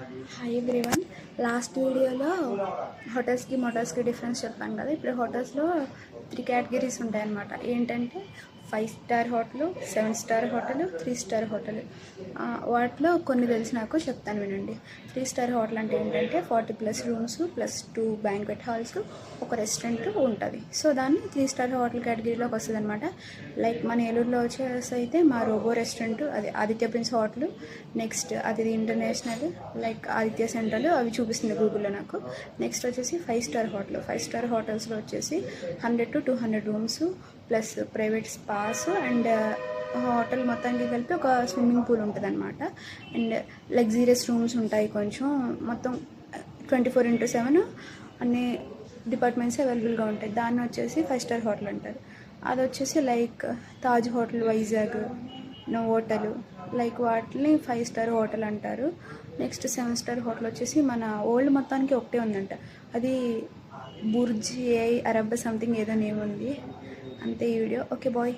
Hi everyone. Last వీడియోలో హోటల్స్కి మోటల్స్కి difference చెప్పాను కదా. ఇప్పుడు హోటల్స్లో 3 కేటగిరీస్ ఉంటాయన్నమాట. ఏంటంటే 5 star hotel, 7 star hotel, 3 star hotel. వాటిలో కొన్ని తెలిసి నాకు చెప్తాను వినండి. 3 స్టార్ హోటల్ అంటే ఏంటంటే 40+ రూమ్స్ ప్లస్ 2 బ్యాంక్వెట్ హాల్స్, ఒక రెస్టారెంట్ ఉంటుంది. సో దాన్ని 3 స్టార్ హోటల్ కేటగిరీలోకి వస్తుంది అనమాట. లైక్ మన ఏలూరులో వచ్చేసి అయితే మా రోబో రెస్టారెంట్, అది ఆదిత్య ప్రిన్స్ హోటల్, నెక్స్ట్ అది ఇంటర్నేషనల్ లైక్ ఆదిత్య సెంట్రల్, అవి చూపిస్తుంది గూగుల్లో నాకు. నెక్స్ట్ వచ్చేసి 5 స్టార్ హోటల్. 5 స్టార్ హోటల్స్లో వచ్చేసి 100 to 200 rooms plus private space and hotel మొత్తానికి కలిపి ఒక స్విమ్మింగ్ పూల్ ఉంటుంది అనమాట. అండ్ లగ్జీరియస్ రూమ్స్ ఉంటాయి కొంచెం. మొత్తం 24/7 అన్ని డిపార్ట్మెంట్స్ అవైలబుల్గా ఉంటాయి. దాన్ని వచ్చేసి 5 స్టార్ హోటల్ అంటారు. అది వచ్చేసి like Taj hotel Vizag, Novotel, like వాటిని 5 స్టార్ హోటల్ అంటారు. నెక్స్ట్ 7 స్టార్ హోటల్ వచ్చేసి మన ఓల్డ్ మొత్తానికి ఒకటే ఉందంట. అది బుర్జ్ అరబ్ సంథింగ్ ఏదో నేమ్ ఉంది. అంతే ఈ వీడియో. Okay bye.